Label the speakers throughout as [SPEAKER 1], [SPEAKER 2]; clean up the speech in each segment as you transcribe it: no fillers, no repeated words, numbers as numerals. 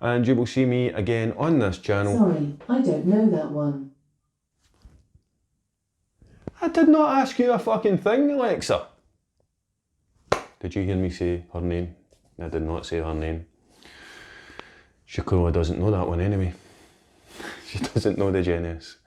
[SPEAKER 1] and you will see me again on this channel.
[SPEAKER 2] Sorry, I don't know that one.
[SPEAKER 1] I did not ask you a fucking thing, Alexa. Did you hear me say her name? I did not say her name. She clearly doesn't know that one anyway. She doesn't know the Gen S.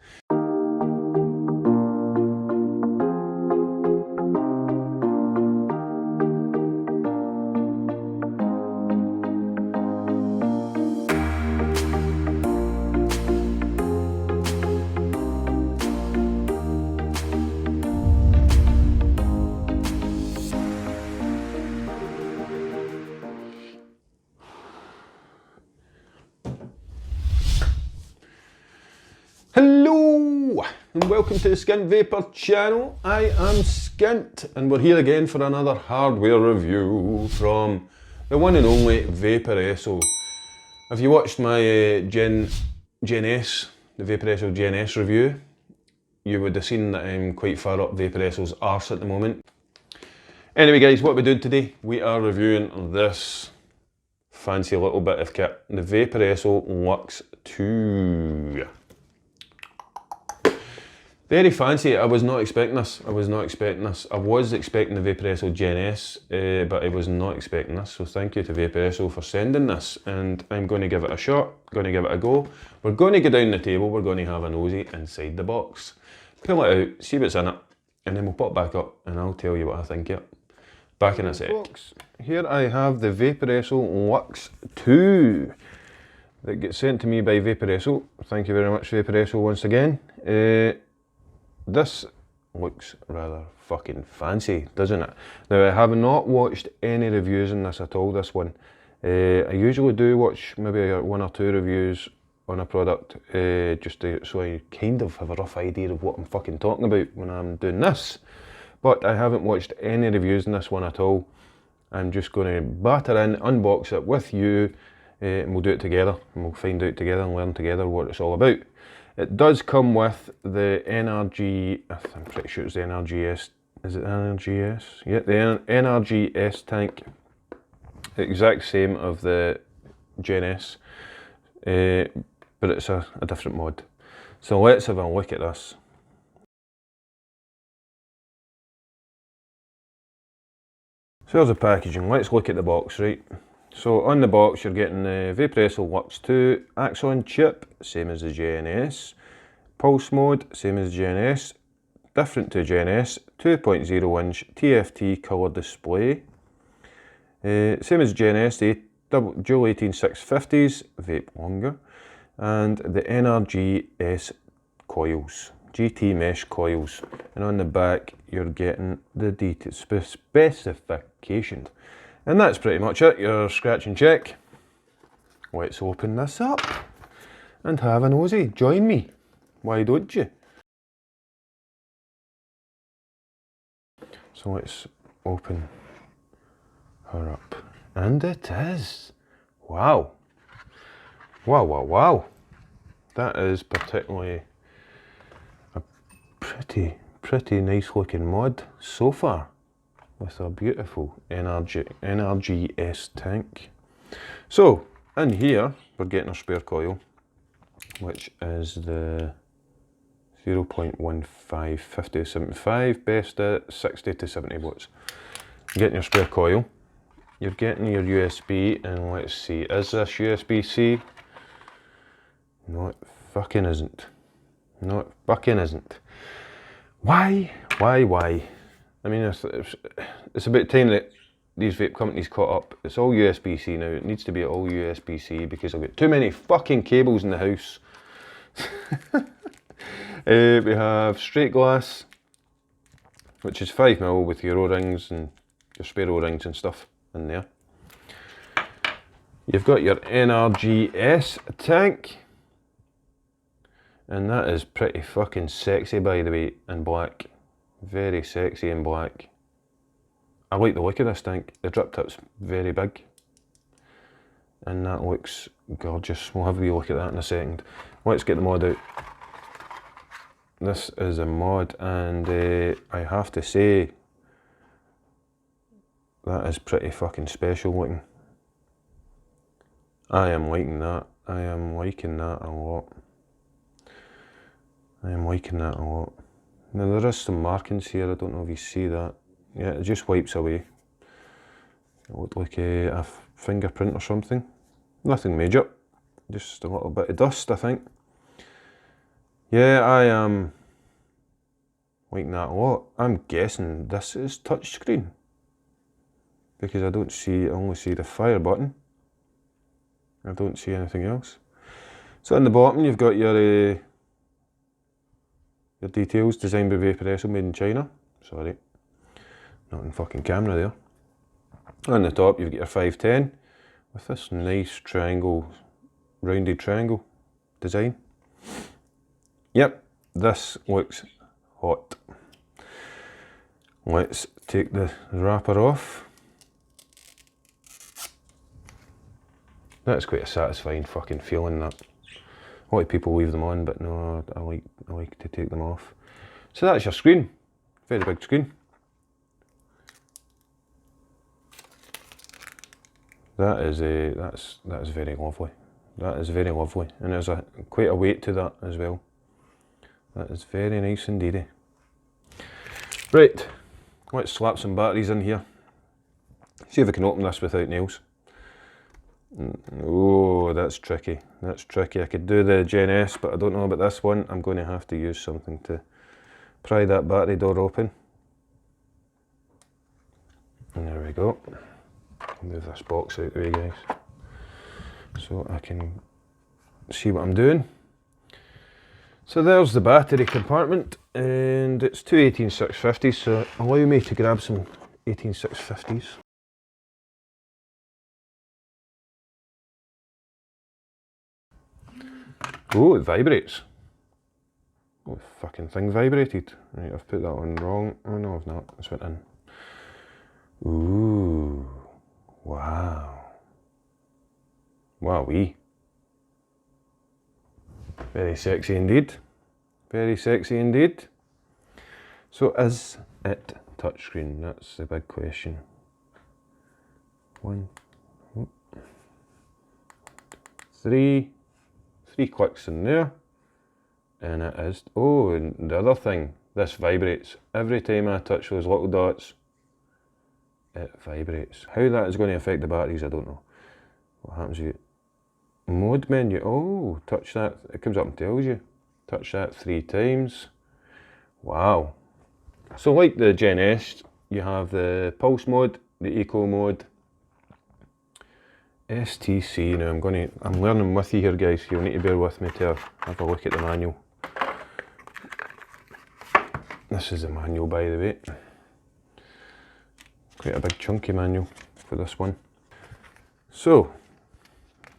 [SPEAKER 1] Hello and welcome to the Skint Vaper channel. I am Skint and we're here again for another hardware review from the one and only Vaporesso. Have you watched my Gen S, the Vaporesso Gen S review? You would have seen that I'm quite far up Vaporesso's arse at the moment. Anyway guys, what we're doing today, we are reviewing this fancy little bit of kit, the Vaporesso Luxe 2. Very fancy. I was not expecting this. I was expecting the Vaporesso Gen S, but I was not expecting this. So thank you to Vaporesso for sending this, and I'm going to give it a shot, going to give it a go. We're going to go down the table, we're going to have a nosy inside the box. Pull it out, see what's in it, and then we'll pop back up and I'll tell you what I think of it. Back in a sec. Here I have the Vaporesso Luxe 2 that gets sent to me by Vaporesso. Thank you very much Vaporesso once again. This looks rather fucking fancy, doesn't it? Now I have not watched any reviews on this at all, this one. I usually do watch maybe one or two reviews on a product, so I kind of have a rough idea of what I'm fucking talking about when I'm doing this. But I haven't watched any reviews on this one at all. I'm just going to batter in, unbox it with you, and we'll do it together, and we'll find out together and learn together what it's all about. It does come with the NRG, I'm pretty sure it's the NRG S, is it NRG S? Yeah, the NRG S Tank, the exact same of the Gen S, but it's a different mod. So let's have a look at this. So there's the packaging, let's look at the box, right? So on the box you're getting the Vaporesso Luxe 2 Axon chip, same as the Gen S. Pulse mode, same as Gen S, different to Gen S, 2.0 inch TFT colour display. Same as Gen S, the dual 18650s, vape longer. And the NRG S coils, GT mesh coils. And on the back you're getting the detailed specifications. And that's pretty much it, your scratch and check. Let's open this up and have a nosy. Join me. Why don't you? So let's open her up. And it is. Wow. Wow, wow, wow. That is particularly a pretty nice looking mod so far, with a beautiful NRG S Tank. So, in here, we're getting our spare coil, which is the 0.15, 50 to 75, best at 60 to 70 watts. You're getting your spare coil, you're getting your USB, and let's see, is this USB-C? No, it fucking isn't. No, it fucking isn't. Why? I mean, it's about time that these vape companies caught up. It's all USB-C now. It needs to be all USB-C because I've got too many fucking cables in the house. We have straight glass, which is 5mm with your O-rings and your spare O-rings and stuff in there. You've got your NRG S tank, and that is pretty fucking sexy, by the way, in black. Very sexy in black. I like the look of this tank. The drip tip's very big, and that looks gorgeous. We'll have a wee look at that in a second. Let's get the mod out. This is a mod, and I have to say that is pretty fucking special looking. I am liking that. I am liking that a lot. I am liking that a lot. Now there is some markings here, I don't know if you see that. Yeah, it just wipes away. It looked like a fingerprint or something. Nothing major, just a little bit of dust, I think. Yeah, I am liking that a lot. I'm guessing this is touchscreen, because I don't see, I only see the fire button. I don't see anything else. So in the bottom you've got your details, designed by Vaporesso, made in China. Sorry, not in fucking camera there. On the top you've got your 510 with this nice triangle, rounded triangle design. Yep, this looks hot. Let's take the wrapper off. That's quite a satisfying fucking feeling, that. A lot of people leave them on, but no, I like to take them off. So that's your screen, very big screen. That is very lovely. That is very lovely, and there's quite a weight to that as well. That is very nice indeed. Right, let's slap some batteries in here. See if I can open this without nails. Oh, that's tricky. That's tricky. I could do the Gen S, but I don't know about this one. I'm going to have to use something to pry that battery door open. And there we go. Move this box out of the way, guys, so I can see what I'm doing. So there's the battery compartment, and it's two 18650s, so allow me to grab some 18650s. Oh, it vibrates. Oh, the fucking thing vibrated. Right, I've put that on wrong. Oh no, I've not. It's went in. Ooh, wow. Wowee. Very sexy indeed. Very sexy indeed. So is it touchscreen? That's the big question. Three clicks in there, and it is. Oh, and the other thing, this vibrates. Every time I touch those little dots, it vibrates. How that is going to affect the batteries, I don't know. What happens to you? Mode menu. Oh, touch that. It comes up and tells you. Touch that 3 times. Wow. So like the Gen S, you have the pulse mode, the eco mode, STC. Now I'm learning with you here, guys, so you'll need to bear with me to have a look at the manual. This is the manual, by the way. Quite a big chunky manual for this one. So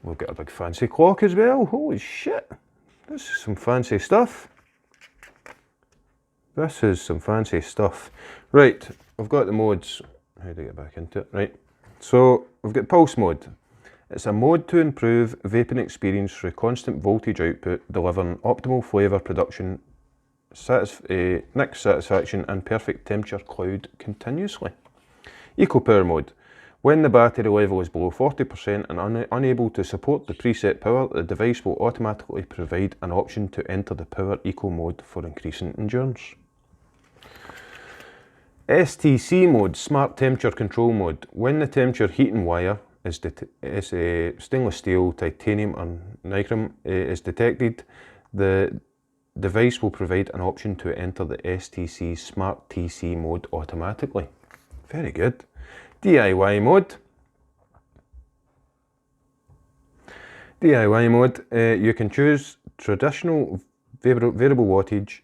[SPEAKER 1] we've got a big fancy clock as well. Holy shit, this is some fancy stuff. This is some fancy stuff. Right, I've got the modes. How do I get back into it? Right, so we've got pulse mode. It's a mode to improve vaping experience through constant voltage output, delivering optimal flavour production, nic satisfaction and perfect temperature cloud continuously. Eco power mode. When the battery level is below 40% and unable to support the preset power, the device will automatically provide an option to enter the power eco mode for increasing endurance. STC mode, smart temperature control mode. When the temperature heating wire is stainless steel, titanium or nichrome is detected, the device will provide an option to enter the STC smart TC mode automatically. Very good. DIY mode. DIY mode, you can choose traditional variable wattage,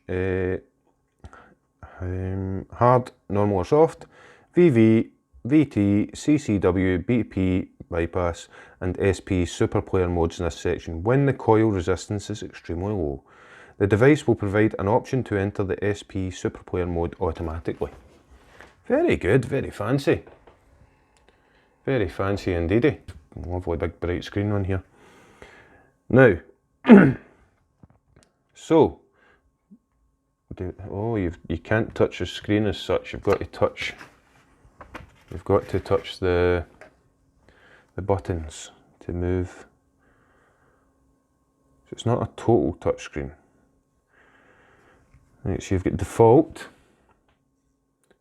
[SPEAKER 1] hard, normal or soft, VV, VT, CCW, BP, bypass and SP super player modes in this section. When the coil resistance is extremely low, the device will provide an option to enter the SP super player mode automatically. Very good, very fancy. Very fancy indeed. Lovely big bright screen on here. Now, so, you can't touch the screen as such. You've got to touch the buttons to move So it's not a total touchscreen. Right, so you've got default,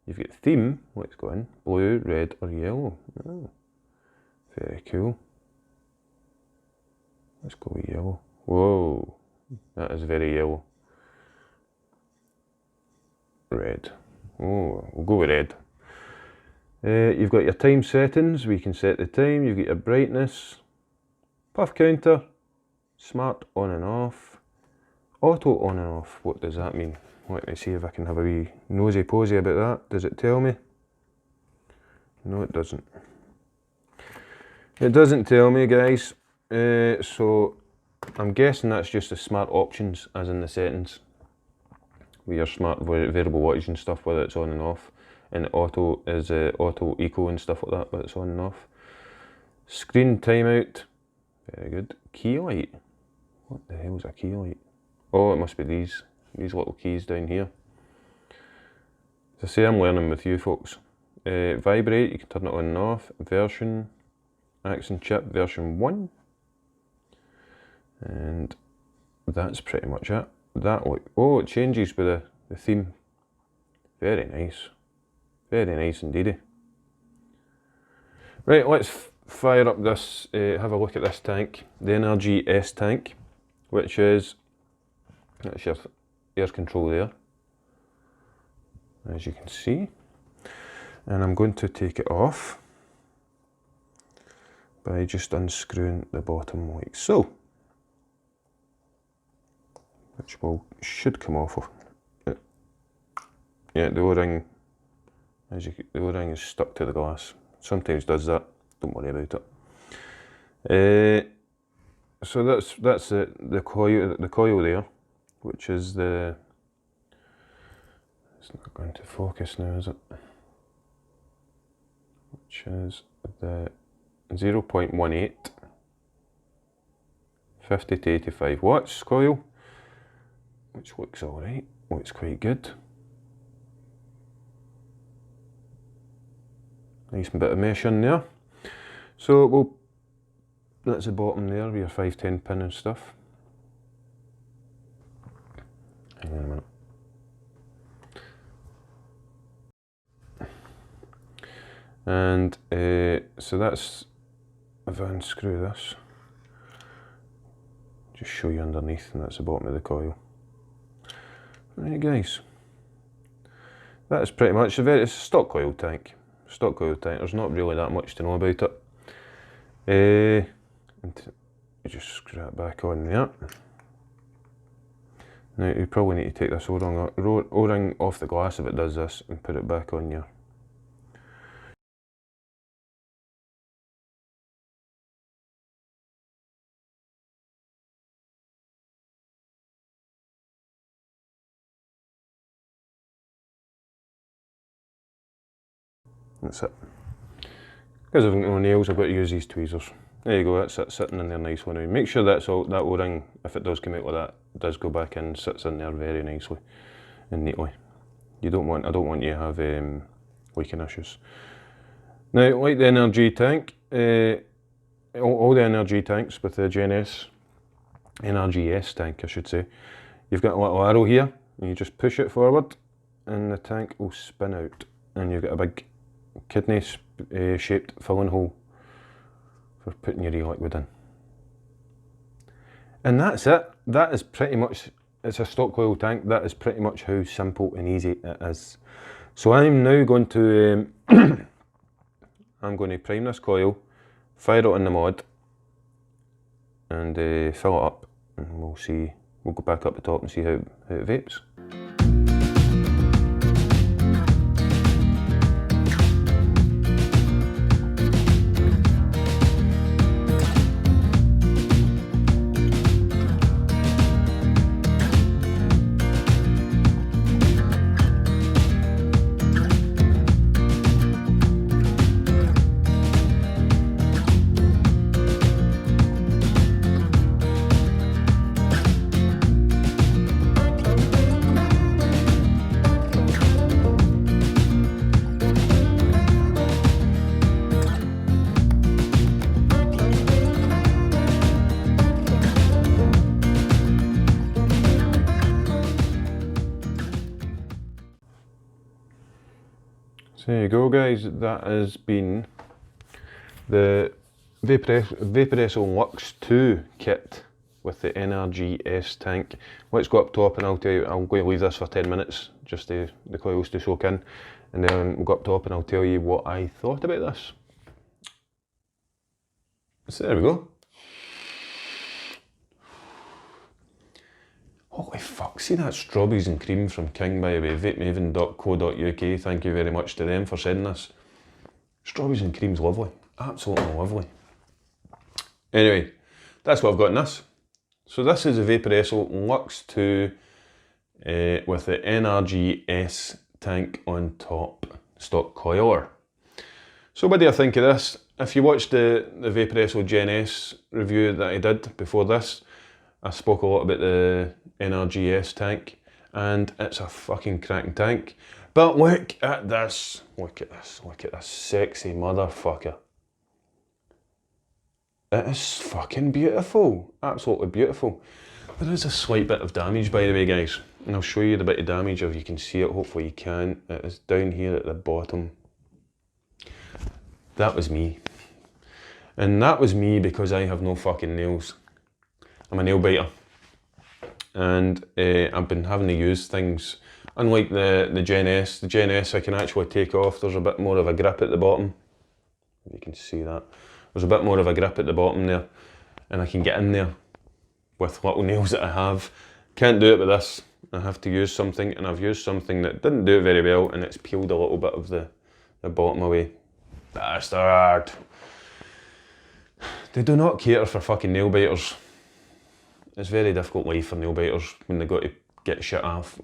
[SPEAKER 1] you've got theme, let's go in, blue, red or yellow. Oh, very cool. Let's go with yellow. Whoa, that is very yellow. Red. Oh, we'll go with red. You've got your time settings, we can set the time, you've got your brightness, puff counter, smart on and off, auto on and off. What does that mean? Let me see if I can have a wee nosy posy about that. Does it tell me? No, it doesn't. It doesn't tell me, guys. So I'm guessing that's just the smart options, as in the settings, with your smart variable wattage and stuff, whether it's on and off. And auto is auto eco and stuff like that, but it's on and off. Screen timeout, very good. Key light, what the hell is a key light? Oh, it must be these little keys down here. As I say, I'm learning with you folks. Vibrate, you can turn it on and off. Version, accent chip version 1. And that's pretty much it. That look, oh, it changes with the theme. Very nice. Very nice indeed. Right, let's fire up this, have a look at this tank, the NRG S Tank, which is, that's your air control there, as you can see. And I'm going to take it off by just unscrewing the bottom like so, which should come off of it. Yeah, the O-ring, the O-ring is stuck to the glass. Sometimes does that, don't worry about it. So that's the coil there, which is the, it's not going to focus now, is it? Which is the 0.18 50 to 85 watts coil, which looks alright, looks quite good. Nice bit of mesh in there. So that's the bottom there with your 510 pin and stuff. Hang on a minute. And so that's, if I unscrew this, just show you underneath, and that's the bottom of the coil. Right guys, that is pretty much it's a stock coil tank. Stock coil tank, there's not really that much to know about it. And you just screw that back on there. Now you probably need to take this O-ring off the glass if it does this and put it back on your. That's it. Because I've got no nails, I've got to use these tweezers. There you go, that's it, sitting in there nicely now. Make sure that's all, that O-ring, if it does come out like that, does go back in, sits in there very nicely and neatly. I don't want you to have leaking issues. Now, like the NRG tank, all the NRG tanks with the NRG S Tank I should say, you've got a little arrow here, and you just push it forward, and the tank will spin out, and you've got a big kidney shaped filling hole for putting your e-liquid in. And that's it. That is pretty much, it's a stock coil tank. That is pretty much how simple and easy it is. So I'm now going to I'm going to prime this coil, fire it on the mod, and fill it up, and we'll see. We'll go back up the top and see how it vapes. So there you go guys, that has been the Vaporesso Luxe 2 kit with the NRG S Tank. Let's go up top and I'll tell you, I'm going to leave this for 10 minutes just to, the coils to soak in, and then we'll go up top and I'll tell you what I thought about this. So there we go. Holy fuck, see that strawberries and cream from King, by the way, vapemaven.co.uk, thank you very much to them for sending this. Strawberries and cream's lovely, absolutely lovely. Anyway, that's what I've got in this. So this is a Vaporesso Luxe 2 with the NRG S Tank on top, stock coiler. So what do I think of this? If you watched the Vaporesso Gen S review that I did before this, I spoke a lot about the NRG S Tank, and it's a fucking cracking tank. But look at this, look at this sexy motherfucker. It is fucking beautiful, absolutely beautiful. There is a slight bit of damage, by the way guys, and I'll show you the bit of damage if you can see it, hopefully you can. It is down here at the bottom. That was me. And that was me because I have no fucking nails. I'm a nail biter. And I've been having to use things, unlike the Gen S. The Gen S I can actually take off, there's a bit more of a grip at the bottom. You can see that. There's a bit more of a grip at the bottom there, and I can get in there with little nails that I have. Can't do it with this. I have to use something, and I've used something that didn't do it very well, and it's peeled a little bit of the bottom away. Bastard! They do not cater for fucking nail biters. It's very difficult life for nail biters when they got to get shit off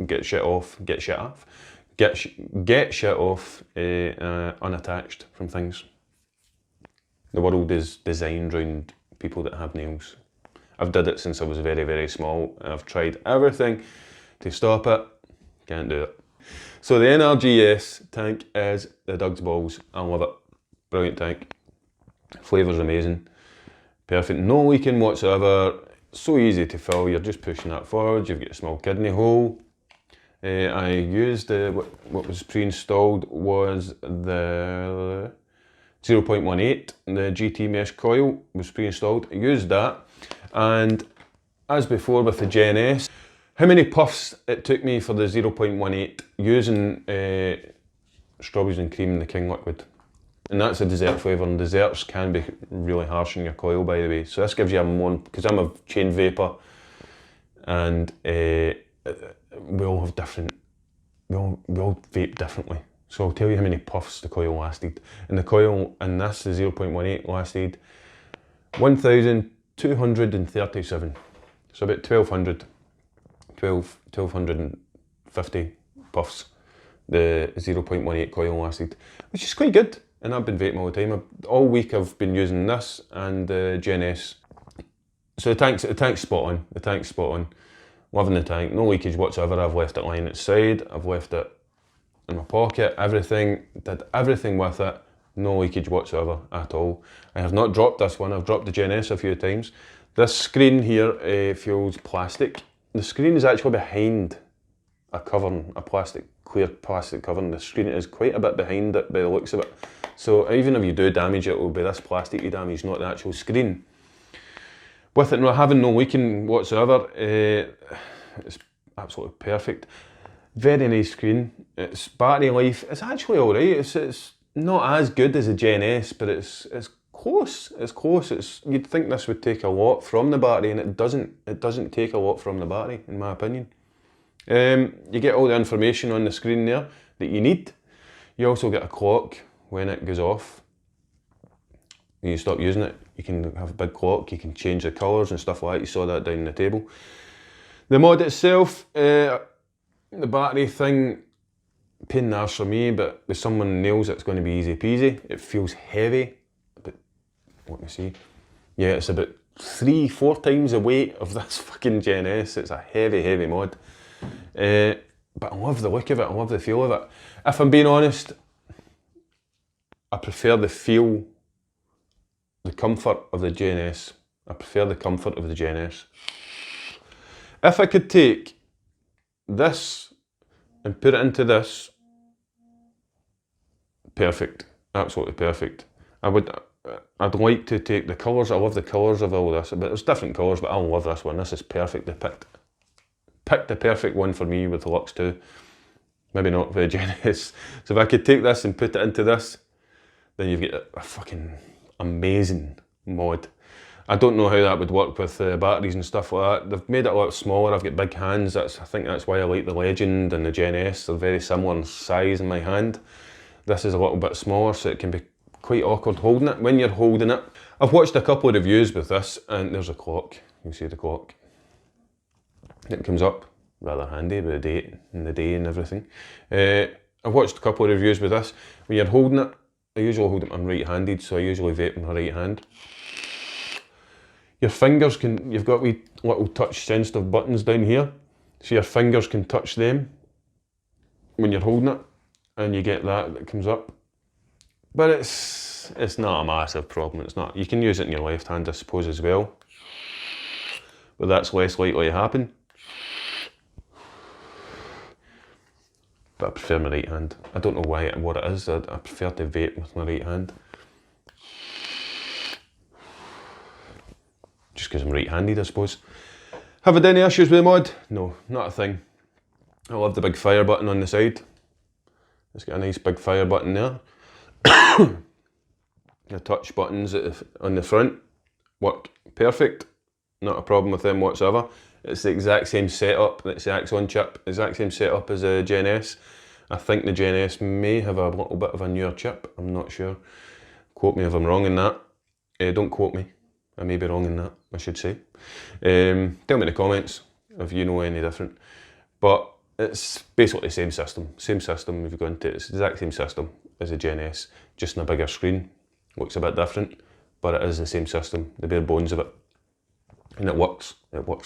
[SPEAKER 1] unattached from things. The world is designed around people that have nails. I've did it since I was very, very small. I've tried everything to stop it, can't do it. So the NRG S tank is the Doug's balls. I love it. Brilliant tank. Flavour's amazing. Perfect, no leaking whatsoever. So easy to fill, you're just pushing that forward, you've got a small kidney hole. I used what was pre-installed was the 0.18, the GT mesh coil was pre-installed. I used that, and as before with the Gen S, how many puffs it took me for the 0.18 using strawberries and cream in the King liquid. And that's a dessert flavour, and desserts can be really harsh on your coil, by the way. So this gives you a more, because I'm a chain vapor, and we all have different, we all vape differently. So I'll tell you how many puffs the coil lasted. And the coil in this, the 0.18, lasted 1,237. So about 1,250 puffs the 0.18 coil lasted, which is quite good. And I've been vaping all the time. All week I've been using this and the Gen S. So the tank's spot on. The tank's spot on. Loving the tank. No leakage whatsoever. I've left it lying outside. I've left it in my pocket. Everything. Did everything with it. No leakage whatsoever at all. I have not dropped this one. I've dropped the Gen S a few times. This screen here feels plastic. The screen is actually behind a covering, a clear plastic covering. The screen is quite a bit behind it by the looks of it. So even if you do damage it, will be this plastic you damage, not the actual screen. With it not having no leaking whatsoever, it's absolutely perfect. Very nice screen. Its battery life is actually alright. It's not as good as a Gen S, but it's close. It's close. You'd think this would take a lot from the battery, and it doesn't. It doesn't take a lot from the battery, in my opinion. You get all the information on the screen there that you need. You also get a clock when it goes off. When you stop using it, you can have a big clock, you can change the colours and stuff like that. You saw that down the table. The mod itself, the battery thing, pain in the arse for me, but with someone nails it's going to be easy peasy. It feels heavy, but let me see. Yeah, it's about 3-4 times the weight of this fucking Gen S. It's a heavy mod. But I love the look of it, I love the feel of it. If I'm being honest, I prefer the feel, the comfort of the Gen S. I prefer the comfort of the Gen S. If I could take this and put it into this, perfect, absolutely perfect. I'd like to take the colours, I love the colours of all this, but there's different colours, but I love this one. This is perfect. They picked the perfect one for me with the Luxe 2. Maybe not for the Gen S. So if I could take this and put it into this, then you've got a fucking amazing mod. I don't know how that would work with batteries and stuff like that. They've made it a lot smaller. I've got big hands. I think that's why I like the Legend and the Gen S. They're very similar in size in my hand. This is a little bit smaller, so it can be quite awkward holding it. When you're holding it, I've watched a couple of reviews with this, and there's a clock. You can see the clock. It comes up, rather handy with the date and the day and everything. I've watched a couple of reviews with this. When you're holding it, I usually hold it, I'm right-handed, so I usually vape in my right hand. Your fingers can, you've got wee little touch sensitive buttons down here, so your fingers can touch them when you're holding it, and you get that comes up. But it's not a massive problem, it's not. You can use it in your left hand, I suppose, as well, but that's less likely to happen. But I prefer my right hand. I don't know why, what it is, I prefer to vape with my right hand. Just because I'm right-handed, I suppose. Have I had any issues with the mod? No, not a thing. I love the big fire button on the side. It's got a nice big fire button there. The touch buttons on the front work perfect. Not a problem with them whatsoever. It's the exact same setup, it's the Axon chip, exact same setup as a Gen S. I think the Gen S may have a little bit of a newer chip, I'm not sure. Quote me if I'm wrong in that. Don't quote me, I may be wrong in that, I should say. Tell me in the comments if you know any different. But it's basically the same system if you go into it. It's the exact same system as a Gen S, just on a bigger screen. Looks a bit different, but it is the same system, the bare bones of it. And it works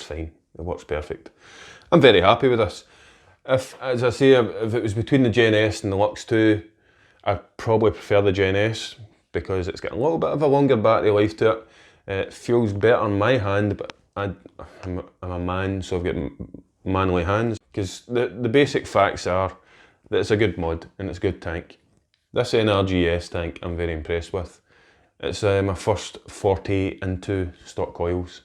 [SPEAKER 1] fine. It works perfect. I'm very happy with this. If, as I say, if it was between the Gen S and the Luxe 2, I'd probably prefer the Gen S because it's got a little bit of a longer battery life to it. It feels better in my hand, but I'm a man, so I've got manly hands. Because the basic facts are that it's a good mod and it's a good tank. This NRG S tank I'm very impressed with. It's my first 40 into stock coils.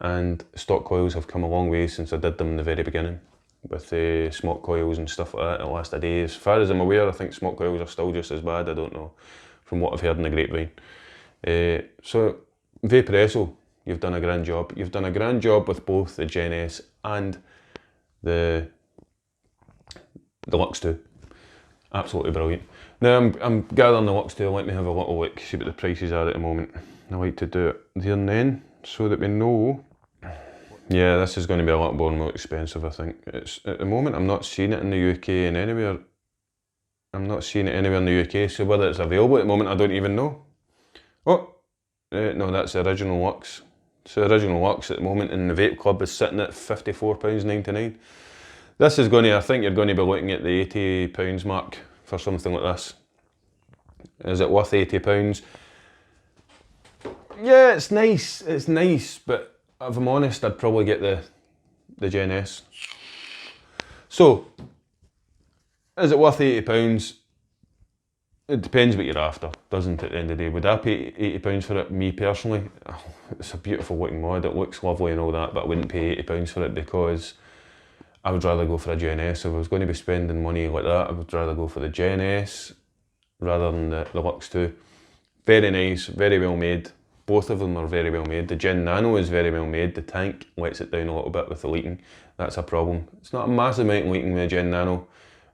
[SPEAKER 1] And stock coils have come a long way since I did them in the very beginning with smoke coils and stuff like that. It lasted days. As far as I'm aware, I think smoke coils are still just as bad. I don't know, from what I've heard in the grapevine. So Vaporesso, you've done a grand job. You've done a grand job with both the Gen S and the Luxe 2. Absolutely brilliant. Now I'm gathering the Luxe 2. Let me have a little look, see what the prices are at the moment. I like to do it there and then so that we know. Yeah, this is going to be a lot more expensive, I think. It's at the moment I'm not seeing it in the UK and anywhere. I'm not seeing it anywhere in the UK, so whether it's available at the moment I don't even know. Oh, no, that's the original Luxe. So the original Luxe at the moment in the vape club is sitting at £54.99. This is going to, I think you're going to be looking at the £80 mark for something like this. Is it worth £80? Yeah, it's nice, but if I'm honest, I'd probably get the Gen S. So, is it worth £80? It depends what you're after, doesn't it, at the end of the day? Would I pay £80 for it, me personally? Oh, it's a beautiful looking mod, it looks lovely and all that, but I wouldn't pay £80 for it because I would rather go for a Gen S. If I was going to be spending money like that, I would rather go for the Gen S rather than the Luxe 2. Very nice, very well made. Both of them are very well made. The Gen Nano is very well made. The tank lets it down a little bit with the leaking. That's a problem. It's not a massive amount of leaking with the Gen Nano,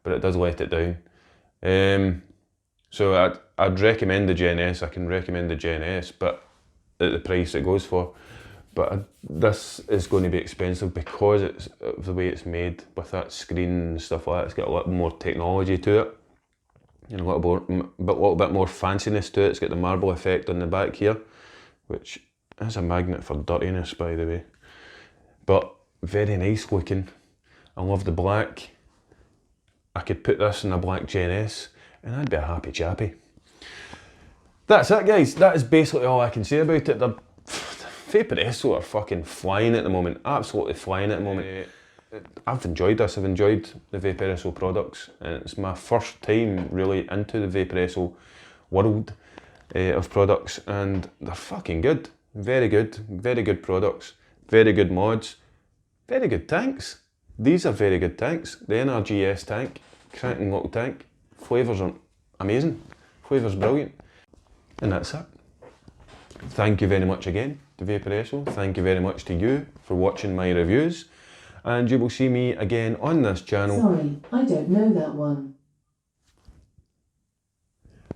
[SPEAKER 1] but it does let it down. So I'd recommend the Gen S. I can recommend the Gen S, but at the price it goes for. But this is going to be expensive because it's the way it's made with that screen and stuff like that. It's got a lot more technology to it and a little bit more fanciness to it. It's got the marble effect on the back here, which is a magnet for dirtiness, by the way. But very nice looking. I love the black. I could put this in a black Gen S and I'd be a happy chappy. That's it, guys. That is basically all I can say about it. Vaporesso are fucking flying at the moment. Absolutely flying at the moment. I've enjoyed this. I've enjoyed the Vaporesso products, and it's my first time really into the Vaporesso world of products, and they're fucking good. Very good products, very good mods, very good tanks. These are very good tanks. The NRG S Tank, cranking little tank. Flavours are amazing. Flavours brilliant. And that's it. Thank you very much again to Vaporesso. Thank you very much to you for watching my reviews. And you will see me again on this channel.
[SPEAKER 2] Sorry, I don't know that one.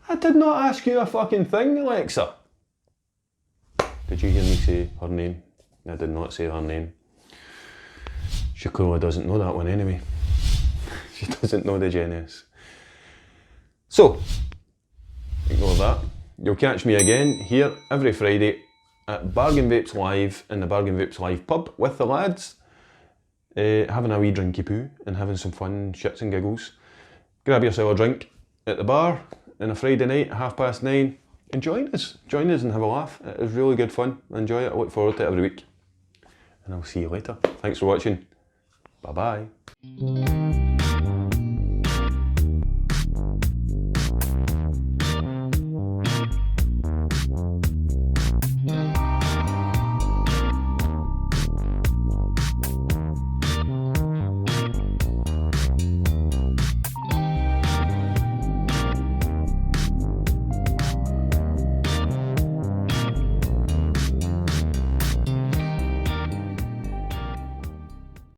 [SPEAKER 1] I did not ask you a fucking thing, Alexa. Did you hear me say her name? I did not say her name. She clearly doesn't know that one anyway. She doesn't know the genius. So, ignore that. You'll catch me again here every Friday at Bargain Vapes Live in the Bargain Vapes Live pub with the lads, having a wee drinky poo and having some fun shits and giggles. Grab yourself a drink at the bar on a Friday night, 9:30, and join us and have a laugh. It is really good fun. Enjoy it. I look forward to it every week. And I'll see you later. Thanks for watching. Bye bye.